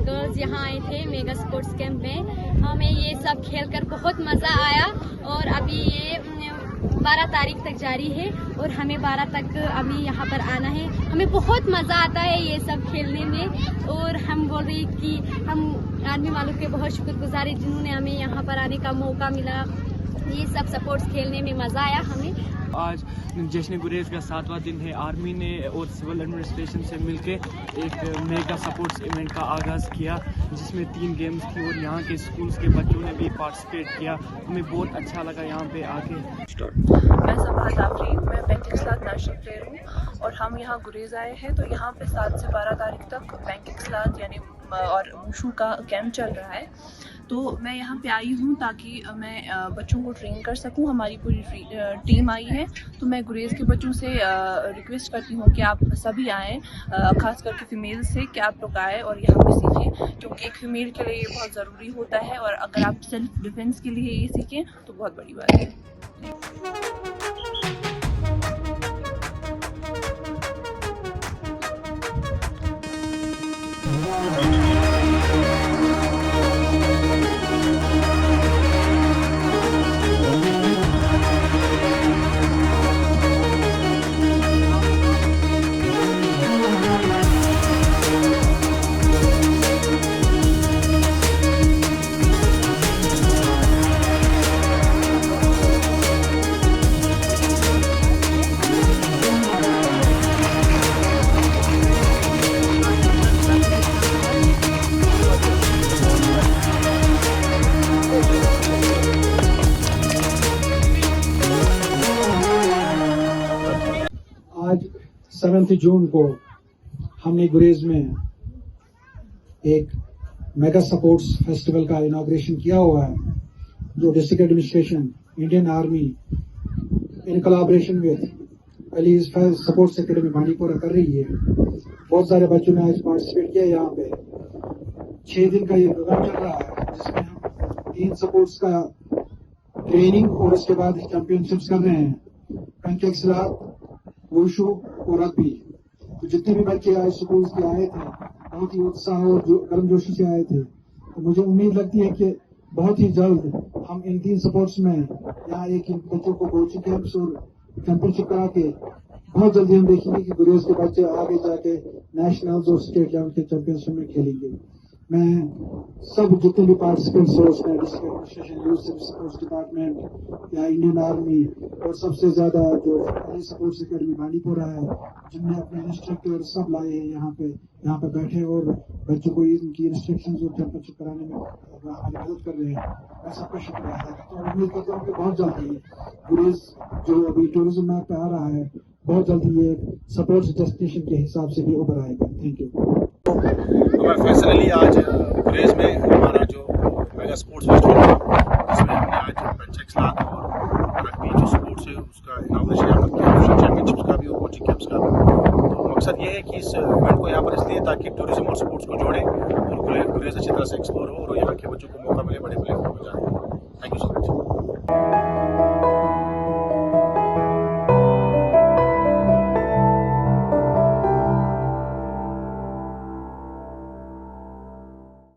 Girls यहाँ आए थे मेगा स्पोर्ट्स कैंप में। हमें ये सब खेलकर बहुत मज़ा आया और अभी ये 12 तारीख तक जारी है और हमें 12 तक अभी यहाँ पर आना है। हमें बहुत मज़ा आता है ये सब खेलने में और हम बोल रहे हैं कि हम आर्मी वालों के बहुत शुक्रगुजार हैं जिन्होंने हमें यहाँ पर आने का मौका मिला। ये सब स्पोर्ट्स खेलने में मज़ा आया हमें। आज जश्न गुरेज का 7वां दिन है। आर्मी ने और सिविल एडमिनिस्ट्रेशन से मिलकर एक मेगा स्पोर्ट्स इवेंट का आगाज़ किया जिसमें 3 गेम्स थी और यहाँ के स्कूल्स के बच्चों ने भी पार्टिसिपेट किया। हमें बहुत अच्छा लगा यहाँ पे आके। मैं सबात आफरीन, मैं 35 लाख नेशनल प्लेयर हूँ और हम यहाँ गुरेज आए हैं। तो यहाँ पे 7 से 12 तारीख तक 35 लाख यानी और वुशु का कैंप चल रहा है। तो मैं यहाँ पे आई हूँ ताकि मैं बच्चों को ट्रेन कर सकूँ। हमारी पूरी टीम आई है। तो मैं गुरेज के बच्चों से रिक्वेस्ट करती हूँ कि आप सभी आएँ, खास करके फ़ीमेल से कि आप लोग आए और यहाँ पे सीखें, क्योंकि एक फ़ीमेल के लिए ये बहुत ज़रूरी होता है और अगर आप सेल्फ डिफेंस के लिए ये सीखें तो बहुत बड़ी बात है। आज 7 जून को हमने गुरेज में एक मेगा स्पोर्ट्स फेस्टिवल का इनॉग्रेशन किया हुआ है जो district administration, Indian army in collaboration with allies sports academy Bandipora कर रही है। बहुत सारे बच्चों ने आज पार्टिसिपेट किया। यहाँ पे 6 दिन का ये प्रोग्राम चल रहा है जिसमें हम 3 स्पोर्ट्स का ट्रेनिंग और उसके बाद चैंपियनशिप्स कर रहे हैं। कंचक वुशु और रग्बी। तो जितने भी बच्चे आज स्कूल के आए थे बहुत ही उत्साह और गर्मजोशी से आए थे। तो मुझे उम्मीद लगती है कि बहुत ही जल्द हम इन 3 स्पोर्ट्स में यहाँ एक बच्चों को कोचिंग कैंप्स और चैंपियनशिप करा के बहुत जल्दी हम देखेंगे कि गुरेज के बच्चे आगे जाके नेशनल्स और स्टेट लेवल के चैंपियनशिप में खेलेंगे। मैं सब जितने भी पार्टिसिपेंट्स हैं उसमें district administration, youth sports department या इंडियन आर्मी और सबसे ज्यादा जो स्पोर्ट्स एकेडमी बांडीपोरा है जिनने अपने इंस्ट्रक्टर सब लाए हैं यहाँ पे बैठे और बच्चों को इनकी इंस्ट्रक्शंस और चैंपियनशिप कराने में हमारी मदद कर रहे हैं। मैं सबका शुक्रिया अदा करता हूँ। उम्मीद करता हूँ कि बहुत जल्दी गुरेज जो अभी टूरिज्म मैप पे आ रहा है बहुत जल्दी ये स्पोर्ट्स डेस्टिनेशन के हिसाब से भी उभर आएगा। Thank you. हमारे फैसल अली आज गुरेज में हमारा जो मेगा स्पोर्ट्स फेस्टिवल है जिसमें हमने आज पंचेक्स लाख और रग्बी जो स्पोर्ट्स है उसका इनॉग्रेशन यहाँ पर किया, चैंपियनशिप्स का भी और कोचिंग कैंप्स का भी। तो मकसद ये है कि इस इवेंट को यहाँ पर इसलिए ताकि टूरिज्म और स्पोर्ट्स को जोड़े और गुरेज अच्छी तरह से एक्सप्लोर हो और यहाँ के बच्चों को मौका मिले बड़े प्लेटफॉर्म पर जाने।